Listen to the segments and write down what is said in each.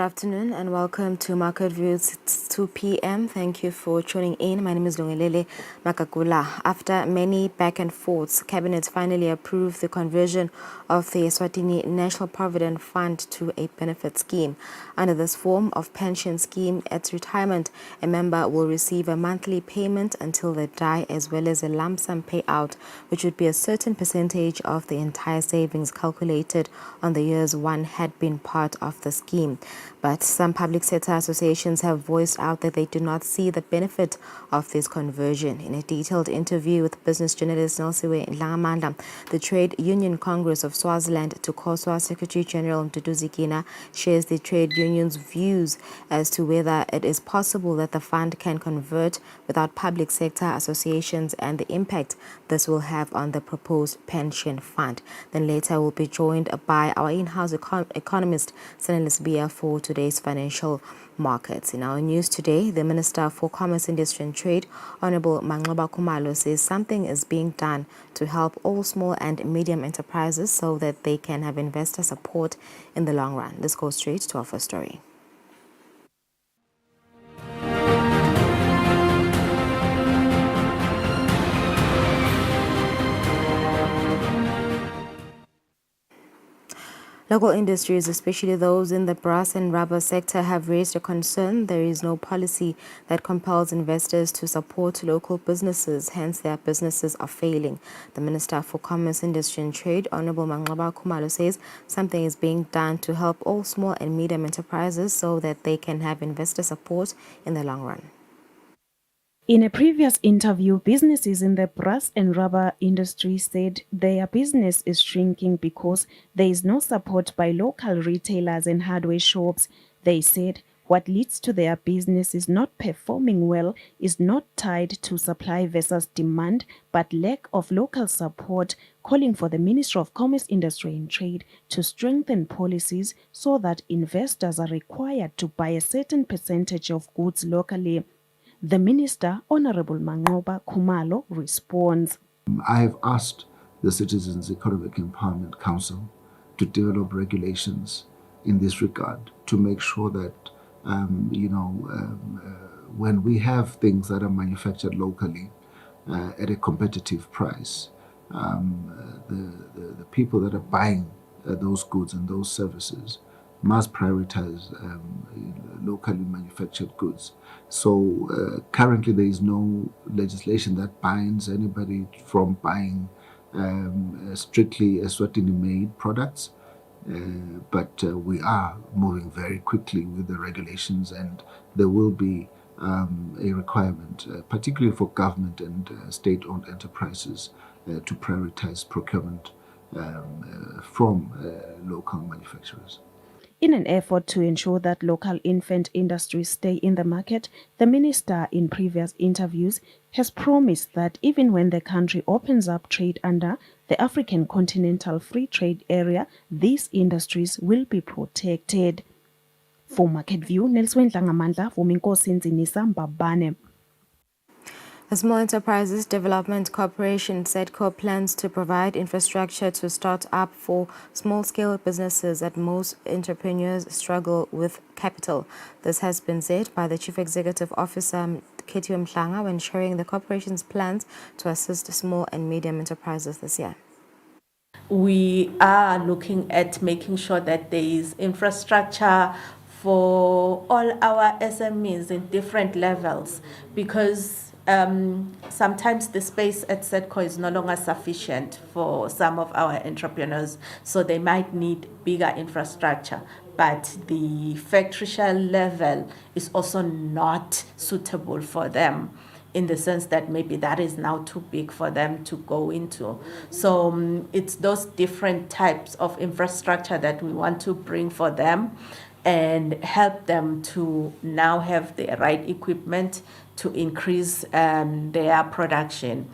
afternoon and welcome to Market Views. It's 2 p.m. Thank you for tuning in. My name is Lungelele Makakula. After many back and forths, Cabinet finally approved the conversion of the Eswatini National Provident Fund to a benefit scheme. Under this form of pension scheme, at retirement, a member will receive a monthly payment until they die, as well as a lump sum payout, which would be a certain percentage of the entire savings calculated on the years one had been part of the scheme. But some public sector associations have voiced out that they do not see the benefit of this conversion. In a detailed interview with business journalist Nelsiwe Langamandla, the Trade Union Congress of Swaziland, Tukoswa Secretary General Mduduzi Gina shares the trade union's views as to whether it is possible that the fund can convert without public sector associations and the impact this will have on the proposed pension fund. Then later we'll be joined by our in-house economist, Senelis Bia, for today's financial markets. In our news today, the Minister for Commerce, Industry and Trade, Honorable Manqoba Khumalo, says something is being done to help all small and medium enterprises so that they can have investor support in the long run. Let's go straight to our first story. Local industries, especially those in the brass and rubber sector, have raised a concern there is no policy that compels investors to support local businesses, hence their businesses are failing. The Minister for Commerce, Industry and Trade, Honorable Manqoba Khumalo, says something is being done to help all small and medium enterprises so that they can have investor support in the long run. In a previous interview, businesses in the brass and rubber industry said their business is shrinking because there is no support by local retailers and hardware shops. They said what leads to their businesses not performing well is not tied to supply versus demand, but lack of local support, calling for the Ministry of Commerce, Industry and Trade to strengthen policies so that investors are required to buy a certain percentage of goods locally. The Minister, Honorable Manqoba Khumalo, responds. I have asked the Citizens Economic Empowerment Council to develop regulations in this regard to make sure that, when we have things that are manufactured locally at a competitive price, the people that are buying those goods and those services must prioritize locally manufactured goods. So currently there is no legislation that binds anybody from buying strictly Eswatini-made products, but we are moving very quickly with the regulations, and there will be a requirement, particularly for government and state-owned enterprises, to prioritize procurement from local manufacturers. In an effort to ensure that local infant industries stay in the market, the minister in previous interviews has promised that even when the country opens up trade under the African Continental Free Trade Area, these industries will be protected. For Market View, Nelson Langamandla, for Minkosi Nzinisa Mbabane. The Small Enterprises Development Corporation, SEDCO, plans to provide infrastructure to start up for small-scale businesses as most entrepreneurs struggle with capital. This has been said by the Chief Executive Officer, Kethiwe Mhlanga, when sharing the corporation's plans to assist small and medium enterprises this year. We are looking at making sure that there is infrastructure for all our SMEs in different levels, because sometimes the space at SEDCO is no longer sufficient for some of our entrepreneurs, so they might need bigger infrastructure. But the factory shell level is also not suitable for them, in the sense that maybe that is now too big for them to go into. So it's those different types of infrastructure that we want to bring for them and help them to now have the right equipment to increase their production.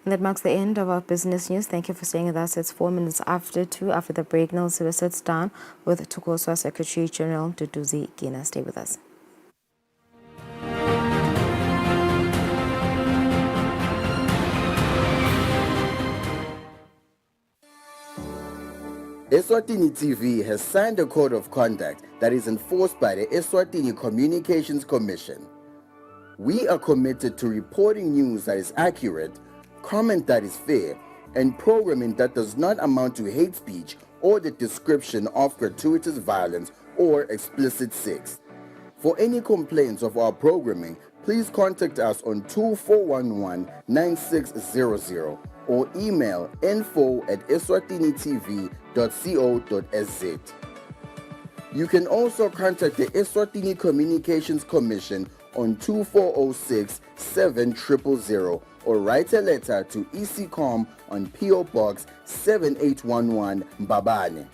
And that marks the end of our business news. Thank you for staying with us. It's 4 minutes after 2. After the break, Nelsiwe sits down with Tukoswa Secretary General Mduduzi Gina. Stay with us. Eswatini TV has signed a code of conduct that is enforced by the Eswatini Communications Commission. We are committed to reporting news that is accurate, comment that is fair, and programming that does not amount to hate speech or the description of gratuitous violence or explicit sex. For any complaints of our programming, please contact us on 2411-9600 or email info@eswatinitv.co.za. You can also contact the Eswatini Communications Commission on 2406-7000 or write a letter to ECCOM on PO Box 7811 Mbabane.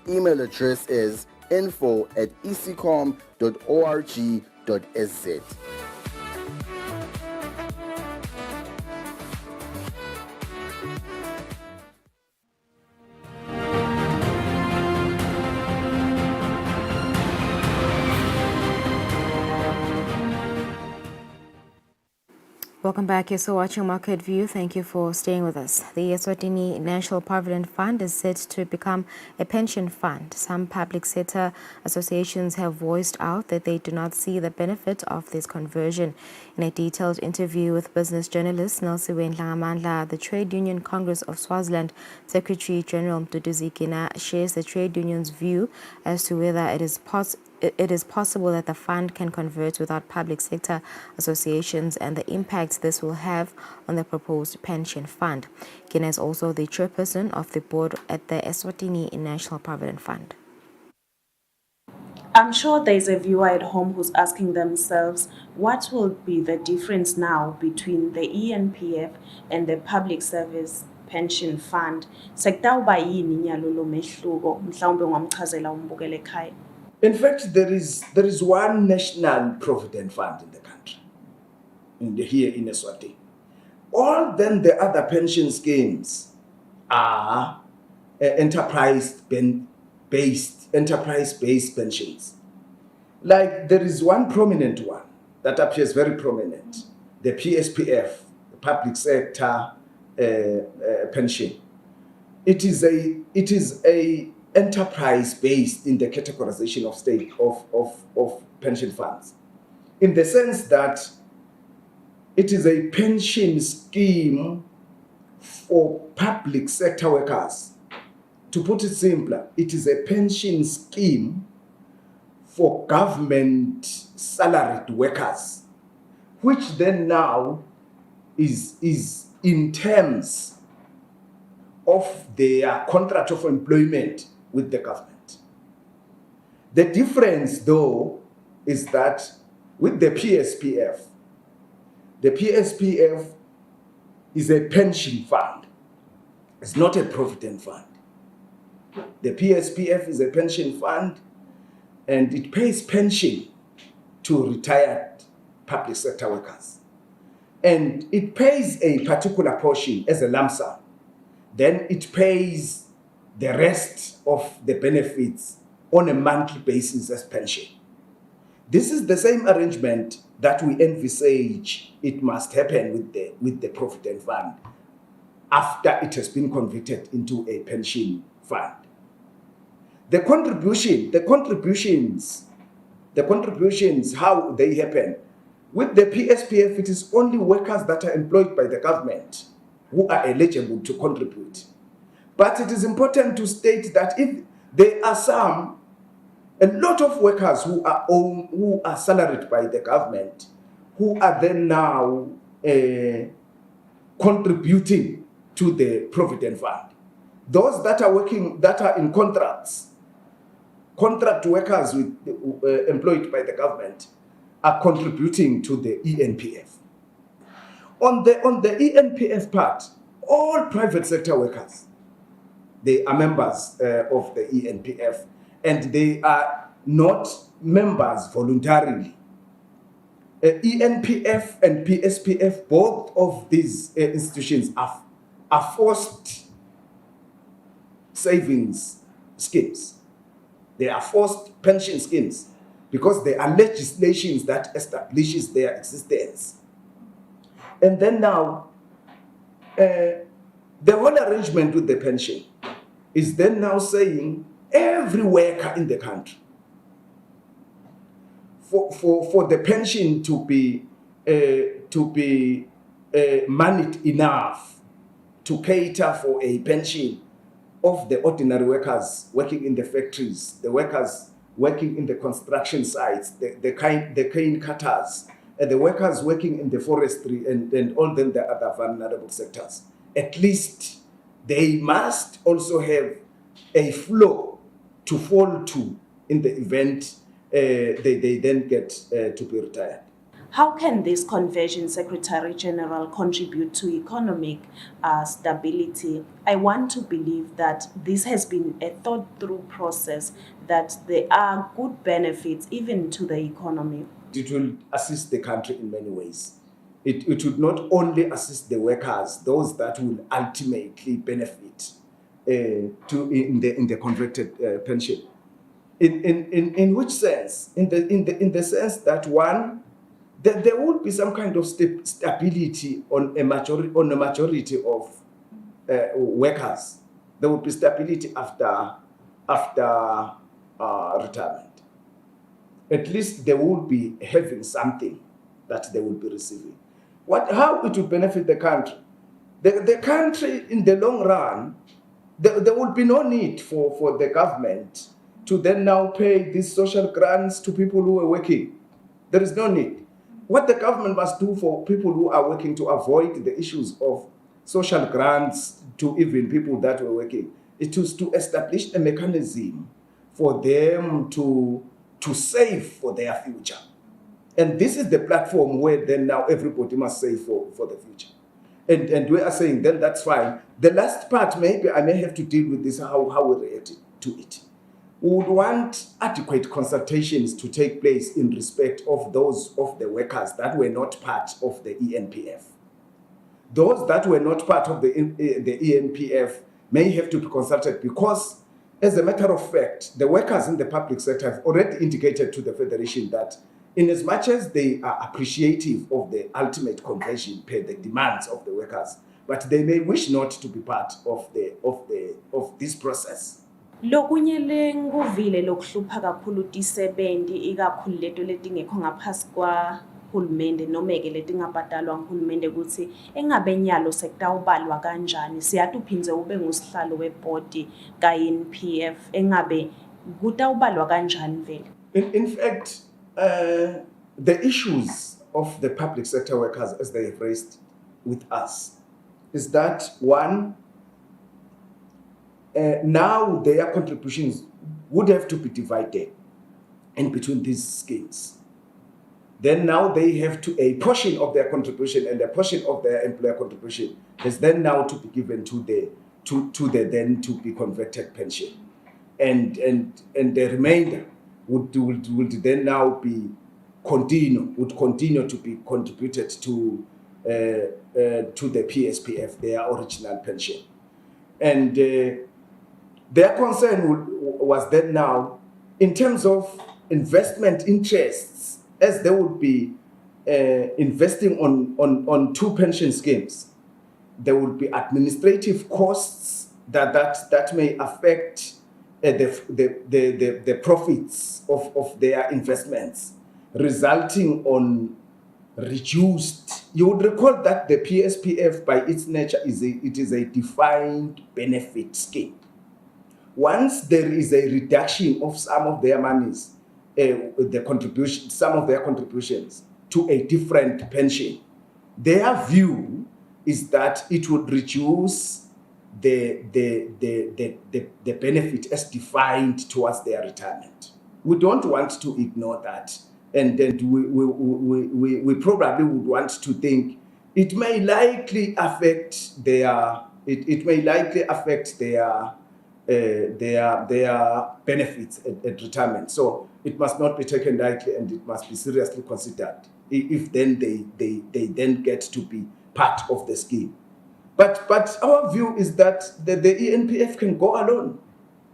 Email address is info@ecom.org.sz. Welcome back. You're still watching Market View. Thank you for staying with us. The Eswatini National Provident Fund is set to become a pension fund. Some public sector associations have voiced out that they do not see the benefit of this conversion. In a detailed interview with business journalist Nelsiwe Ndlangamandla, the Trade Union Congress of Swaziland Secretary General Mduduzi Gina shares the trade union's view as to whether it is possible that the fund can convert without public sector associations and the impact this will have on the proposed pension fund. Gina is also the chairperson of the board at the Eswatini National Provident Fund. I'm sure there's a viewer at home who's asking themselves, what will be the difference now between the ENPF and the Public Service Pension Fund? Sekutawuba yini nyalo mehluko mhlawumbe ngamchazela umbukele ekhaya. In fact, there is one national provident fund in the country, here in Eswatini. All then the other pension schemes are enterprise-based pensions. Like there is one prominent one that appears very prominent, the PSPF, the Public Sector Pension. It is a enterprise based in the categorization of state of pension funds, in the sense that it is a pension scheme for public sector workers. To put it simpler, it is a pension scheme for government salaried workers, which then now is in terms of their contract of employment with the government. The difference, though, is that with the PSPF is a pension fund. It's not a provident fund. The PSPF is a pension fund, and it pays pension to retired public sector workers. And it pays a particular portion as a lump sum. Then it pays the rest of the benefits on a monthly basis as pension. This is the same arrangement that we envisage it must happen with the provident fund after it has been converted into a pension fund. The contributions, how they happen. With the PSPF, it is only workers that are employed by the government who are eligible to contribute. But it is important to state that if there are a lot of workers who are salaried by the government, who are then now contributing to the provident fund. Those that are in contract workers employed by the government are contributing to the ENPF. On the ENPF part, all private sector workers, they are members of the ENPF, and they are not members voluntarily. ENPF and PSPF, both of these institutions are forced savings schemes. They are forced pension schemes because there are legislations that establishes their existence. And then now, the whole arrangement with the pension is then now saying every worker in the country, for the pension to be managed enough to cater for a pension of the ordinary workers working in the factories, the workers working in the construction sites, the cane cutters, and the workers working in the forestry and all the other vulnerable sectors. At least they must also have a floor to fall to in the event they then get to be retired. How can this conversion, Secretary General, contribute to economic stability? I want to believe that this has been a thought through process, that there are good benefits even to the economy. It will assist the country in many ways. It would not only assist the workers, those that will ultimately benefit in the converted pension. In which sense? In the sense that one, there would be some kind of stability on a majority of workers. There would be stability after retirement. At least they will be having something that they will be receiving. How it will benefit the country? The country in the long run, there will be no need for the government to then now pay these social grants to people who are working. There is no need. What the government must do for people who are working to avoid the issues of social grants to even people that were working, it is to establish a mechanism for them to save for their future. And this is the platform where then now everybody must save for the future. And we are saying then that's fine. The last part, maybe I may have to deal with this, how we react to it. We would want adequate consultations to take place in respect of those of the workers that were not part of the ENPF. Those that were not part of the ENPF may have to be consulted because, as a matter of fact, the workers in the public sector have already indicated to the Federation that in as much as they are appreciative of the ultimate conversion per the demands of the workers, but they may wish not to be part of this process. Lokunye lenguvile lokuhlupha kakhulu tisebenzi ikakhulu leto letingekho ngaphasi hulumende noma-ke letingabhadalwa nguhulumende ukuthi engabe nyalo sekutawubalwa kanjani, siyathi uphindze ube ngusihlalo webhodi ka-NPF, engabe kutawubalwa kanjani vele? In fact, the issues of the public sector workers as they have raised with us is that one, now their contributions would have to be divided in between these schemes. Then now they have to, a portion of their contribution and a portion of their employer contribution is then now to be given to the then to be converted pension, and the remainder would then now be continue to be contributed to the PSPF, their original pension, and their concern was then now in terms of investment interests, as they would be investing on two pension schemes. There would be administrative costs that may affect the profits of their investments, resulting on reduced. You would recall that the PSPF, by its nature, is a defined benefit scheme. Once there is a reduction of some of their monies, some of their contributions to a different pension, their view is that it would reduce the benefit as defined towards their retirement. We don't want to ignore that, and then we probably would want to think it may likely affect their benefits at retirement. So it must not be taken lightly, and it must be seriously considered if then they then get to be part of the scheme. But our view is that the ENPF can go alone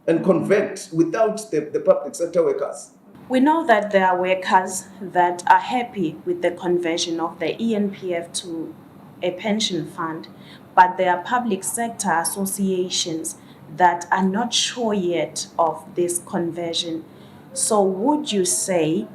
and convert without the public sector workers. We know that there are workers that are happy with the conversion of the ENPF to a pension fund, but there are public sector associations that are not sure yet of this conversion. So would you say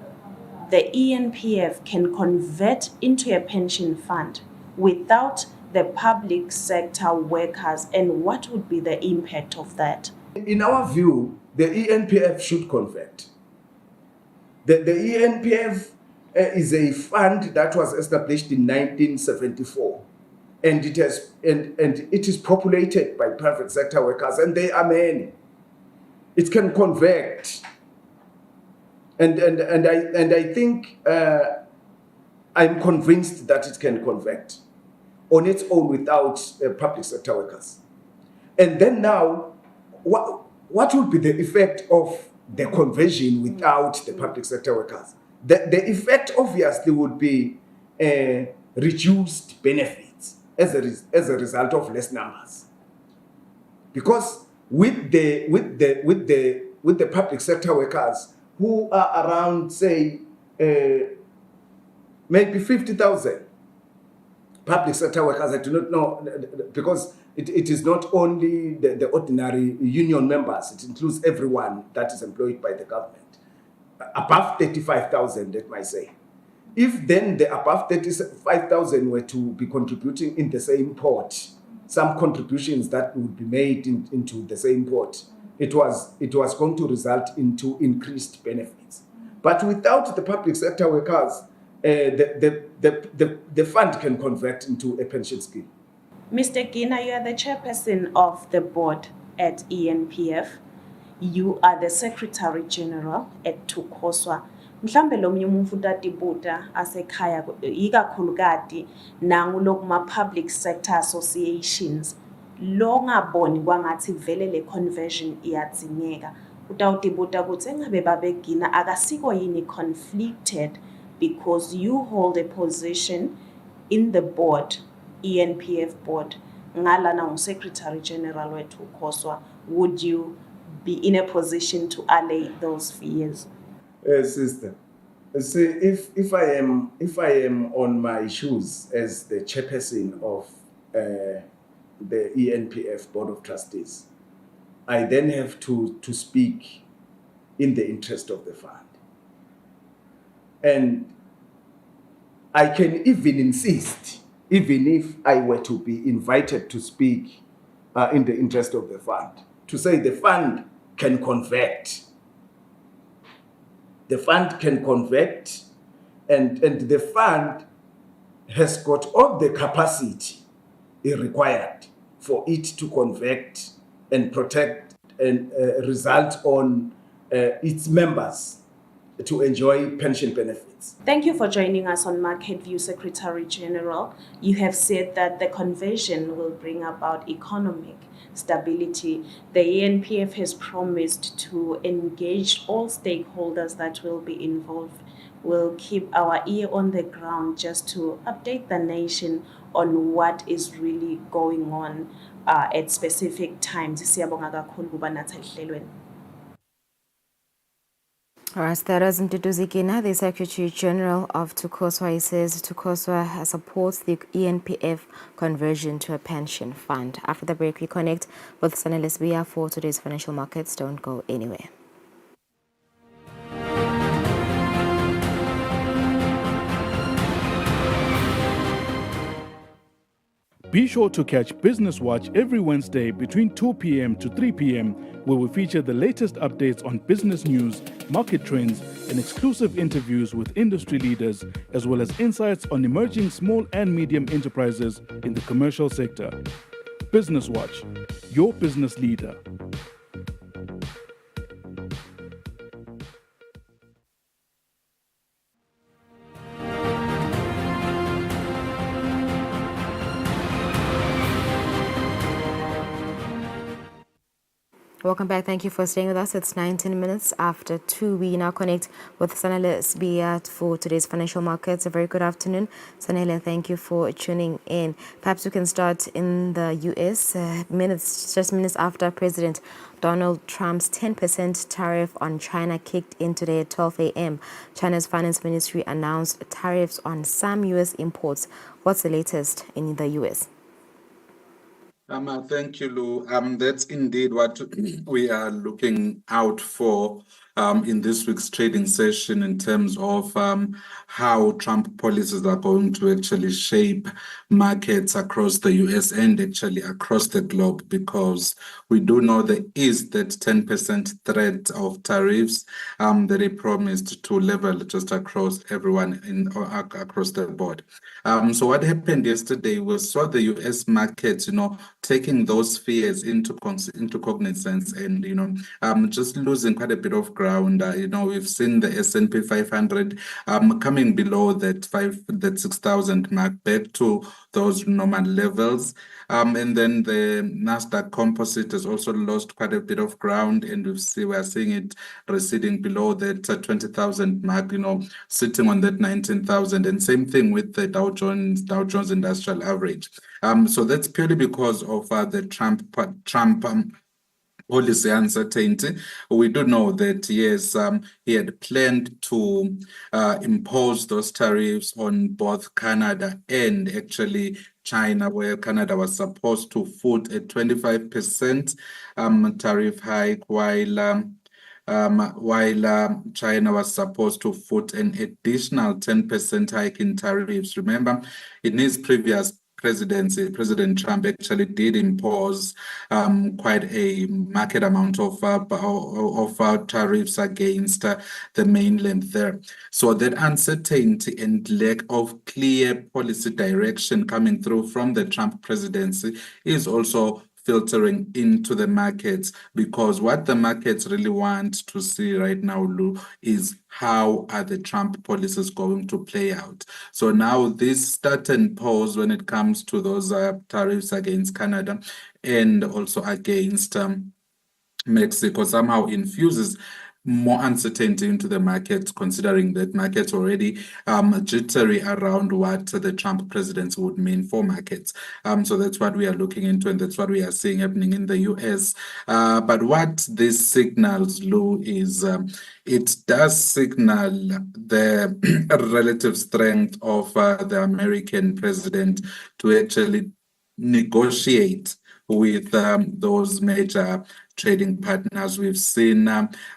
the ENPF can convert into a pension fund without the public sector workers, and what would be the impact of that? In our view, the ENPF should convert. The ENPF is a fund that was established in 1974, and it is populated by private sector workers, and they are many. It can convert, and I think I'm convinced that it can convert on its own without public sector workers. And then now, what would be the effect of the conversion without the public sector workers? The effect obviously would be reduced benefits as a result of less numbers. Because with the public sector workers who are around, say, maybe 50,000 public sector workers, I do not know, because it is not only the ordinary union members, it includes everyone that is employed by the government. Above 35,000, let me say. If then the above 35,000 were to be contributing in the same pot, some contributions that would be made into the same pot, it was going to result into increased benefits. But without the public sector workers, the fund can convert into a pension scheme. Mr. Gina, you are the chairperson of the board at ENPF. You are the Secretary General at Tukoswa. Mhlambe lo mnye umuntu utatibuta asekhaya ikakhulukati nangu lokuma public sector associations lo ngaboni kwangathi vele le conversion iyadzingeka utawutibuta kutsi engabe babegina akasiko yini conflicted because you hold a position in the board, ENPF board, ngalana ngu-Secretary General wethu Khoswa, would you be in a position to allay those fears? Sister, see, if I am on my shoes as the chairperson of the ENPF Board of Trustees, I then have to speak in the interest of the fund. And I can even insist, even if I were to be invited to speak in the interest of the fund, to say the fund can convert. The fund can convert, and the fund has got all the capacity required for it to convert and protect and result on its members to enjoy pension benefits. Thank you for joining us on Market View, Secretary General. You have said that the conversion will bring about economic stability. The ENPF has promised to engage all stakeholders that will be involved. We'll keep our ear on the ground just to update the nation on what is really going on at specific times. Siyabonga kakhulu kuba nathi ehlelweni. All right, that is Mduduzi Gina, the Secretary General of Tukoswa. He says Tukoswa supports the ENPF conversion to a pension fund. After the break, we connect with Sanele Sbia for today's financial markets. Don't go anywhere. Be sure to catch Business Watch every Wednesday between 2 p.m. to 3 p.m., where we feature the latest updates on business news, market trends, and exclusive interviews with industry leaders, as well as insights on emerging small and medium enterprises in the commercial sector. Business Watch, your business leader. Welcome back. Thank you for staying with us. It's 19 minutes after 2. We now connect with Sanele Sbia for today's financial markets. A very good afternoon. Sanele, thank you for tuning in. Perhaps we can start in the U.S. Minutes after President Donald Trump's 10% tariff on China kicked in today at 12 a.m. China's finance ministry announced tariffs on some U.S. imports. What's the latest in the U.S.? Thank you, Lou. That's indeed what we are looking out for in this week's trading session in terms of how Trump policies are going to actually shape markets across the US and actually across the globe, because we do know there is that 10% threat of tariffs that he promised to level just across everyone across the board. So what happened yesterday, we saw the US markets, taking those fears into cognizance and, just losing quite a bit of ground. We've seen the S&P 500 coming below that 6,000 mark, back to those normal levels. And then the Nasdaq Composite has also lost quite a bit of ground, and we are seeing it receding below that 20,000 mark, sitting on that 19,000. And same thing with the Dow Jones Industrial Average. So that's purely because of the Trump policy uncertainty. We do know that, yes, he had planned to impose those tariffs on both Canada and actually China, where Canada was supposed to foot a 25% tariff hike, while China was supposed to foot an additional 10% hike in tariffs. Remember, in his previous presidency, President Trump actually did impose quite a market amount of tariffs against the mainland there. So that uncertainty and lack of clear policy direction coming through from the Trump presidency is also filtering into the markets, because what the markets really want to see right now, Lou, is how are the Trump policies going to play out. So now this start and pause when it comes to those tariffs against Canada and also against Mexico somehow infuses more uncertainty into the market, considering that markets already jittery around what the Trump presidency would mean for markets. So that's what we are looking into, and that's what we are seeing happening in the US. But what this signals, Lou, is it does signal the relative strength of the American president to actually negotiate with those major trading partners. We've seen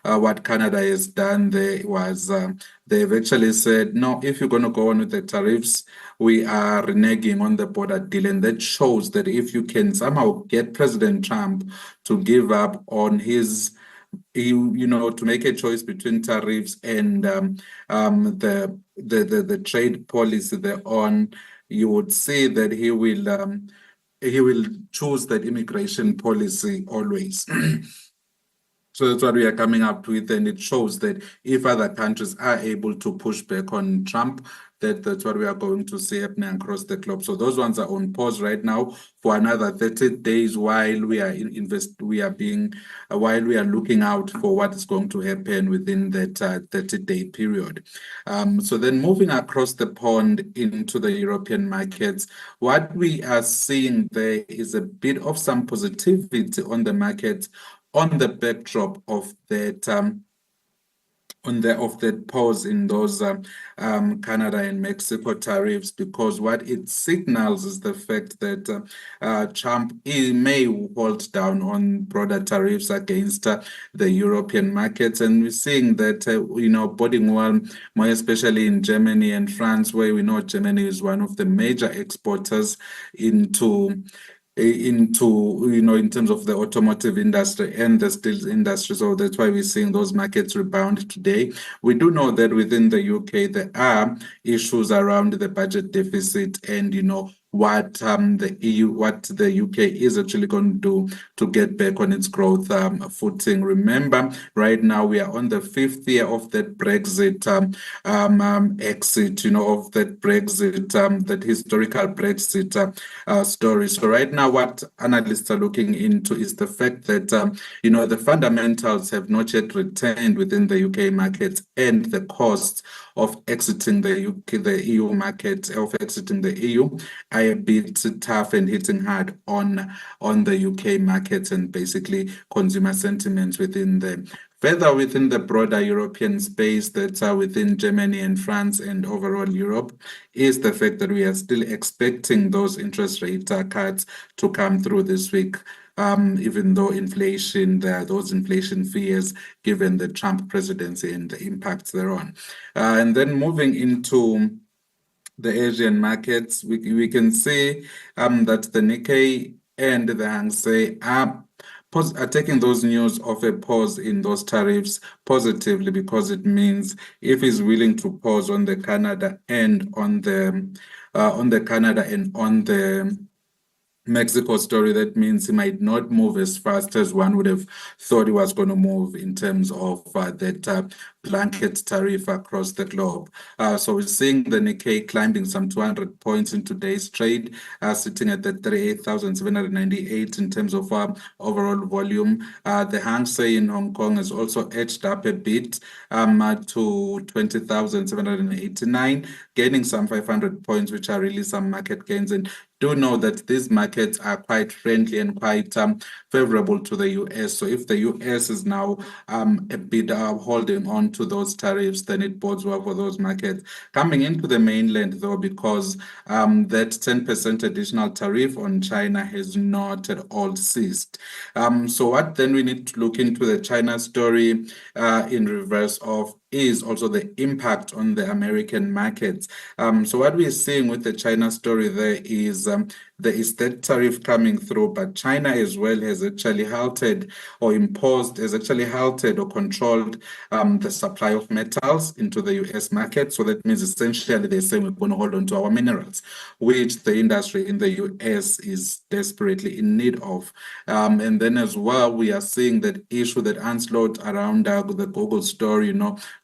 what Canada has done. They've actually said, no, if you're going to go on with the tariffs, we are reneging on the border deal. And that shows that if you can somehow get President Trump to give up on his to make a choice between tariffs and the trade policy thereon, you would see that he will choose that immigration policy always. So that's what we are coming up with, and it shows that if other countries are able to push back on Trump, that's what we are going to see happening across the globe. So those ones are on pause right now for another 30 days while we are while we are looking out for what is going to happen within that 30-day period. So then moving across the pond into the European markets, what we are seeing there is a bit of some positivity on the market on the backdrop of that pause in those Canada and Mexico tariffs, because what it signals is the fact that Trump may hold down on broader tariffs against the European markets, and we're seeing that boding well, more especially in Germany and France, where we know Germany is one of the major exporters into in terms of the automotive industry and the steel industry. So that's why we're seeing those markets rebound today. We do know that within the UK, there are issues around the budget deficit and, what the UK is actually going to do to get back on its growth footing. Remember, right now we are on the 5th year of that Brexit exit, of that Brexit, that historical Brexit story. So right now, what analysts are looking into is the fact that the fundamentals have not yet returned within the UK markets, and the costs of exiting the EU market, of exiting the EU, are a bit tough and hitting hard on the UK markets and basically consumer sentiments within the Further within the broader European space that's within Germany and France and overall Europe is the fact that we are still expecting those interest rate cuts to come through this week. Even though there are those inflation fears given the Trump presidency and the impacts thereon. And then moving into the Asian markets, we can see that the Nikkei and the Hang Seng are taking those news of a pause in those tariffs positively, because it means if he's willing to pause on the Canada and on the Mexico story, that means he might not move as fast as one would have thought he was going to move in terms of that blanket tariff across the globe. So we're seeing the Nikkei climbing some 200 points in today's trade, sitting at the 38,798 in terms of overall volume. The Hang Seng in Hong Kong has also edged up a bit to 20,789, gaining some 500 points, which are really some market gains. And do know that these markets are quite friendly and quite favorable to the US. So if the US is now a bit holding on to those tariffs, then it bodes well for those markets. Coming into the mainland, though, because that 10% additional tariff on China has not at all ceased. So what then we need to look into the China story in reverse of is also the impact on the American markets. So what we're seeing with the China story there is that tariff coming through, but China as well has actually halted or controlled the supply of metals into the US market. So that means essentially they're saying we're going to hold on to our minerals, which the industry in the US is desperately in need of. And then as well, we are seeing that issue, that onslaught around the Google story,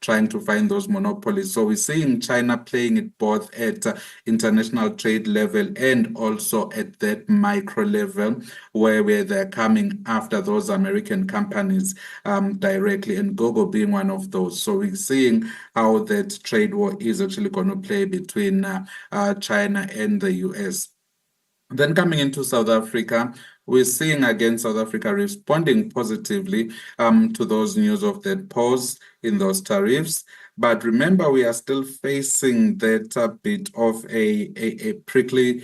trying to find those monopolies. So we're seeing China playing it both at international trade level and also at that micro level where they're coming after those American companies directly, and Google being one of those. So we're seeing how that trade war is actually going to play between China and the US. Then coming into South Africa, we're seeing again South Africa responding positively to those news of that pause in those tariffs. But remember, we are still facing that bit of a prickly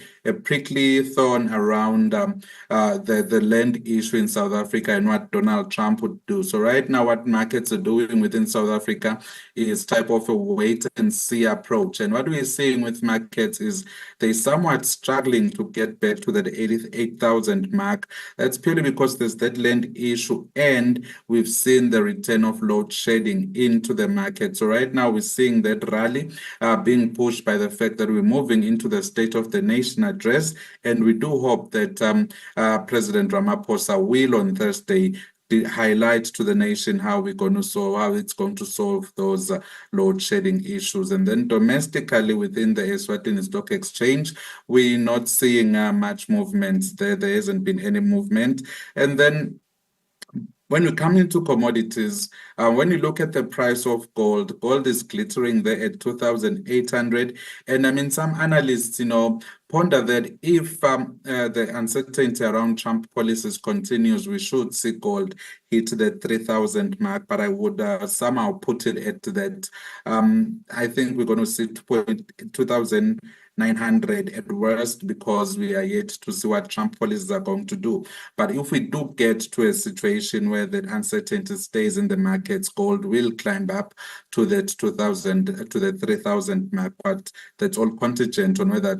thorn around the land issue in South Africa and what Donald Trump would do. So right now, what markets are doing within South Africa is type of a wait and see approach. And what we're seeing with markets is they're somewhat struggling to get back to that 88,000 mark. That's purely because there's that land issue, and we've seen the return of load shedding into the market. So right now we're seeing that rally being pushed by the fact that we're moving into the State of the Nation address, and we do hope that President Ramaphosa will on Thursday highlight to the nation how it's going to solve those load shedding issues. And then domestically within the Eswatini Stock Exchange, we're not seeing much movement there. There hasn't been any movement. And then when we come into commodities, when you look at the price of gold, gold is glittering there at 2,800. And I mean, some analysts, ponder that if the uncertainty around Trump policies continues, we should see gold hit the 3,000 mark. But I would somehow put it at that. I think we're going to see 2,900 at worst, because we are yet to see what Trump policies are going to do. But if we do get to a situation where that uncertainty stays in the markets, gold will climb up to that 2,000 to the 3,000 mark. But that's all contingent on whether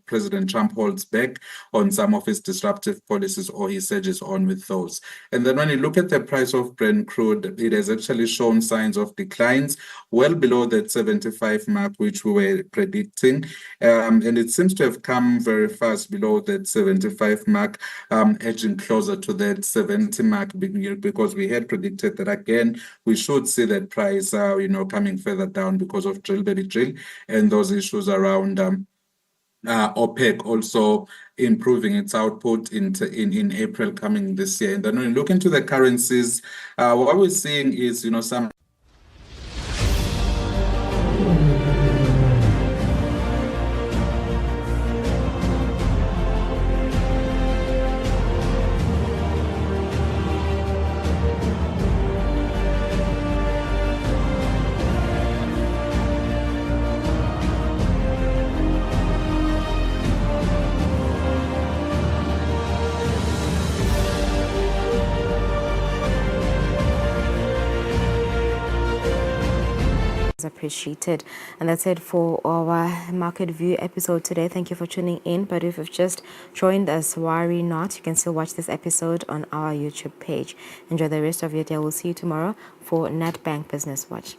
President Trump holds back on some of his disruptive policies or he surges on with those. And then when you look at the price of Brent crude, it has actually shown signs of declines well below that 75 mark, which we were predicting. And it seems to have come very fast below that 75 mark, edging closer to that 70 mark, because we had predicted that again, we should see that price, coming further down because of drill baby drill and those issues around OPEC also improving its output in April coming this year. And then when you look into the currencies, what we're seeing is, some appreciated. And that's it for our Market View episode today. Thank you for tuning in. But if you've just joined us, worry not. You can still watch this episode on our YouTube page. Enjoy the rest of your day. We'll see you tomorrow for Nedbank Business Watch.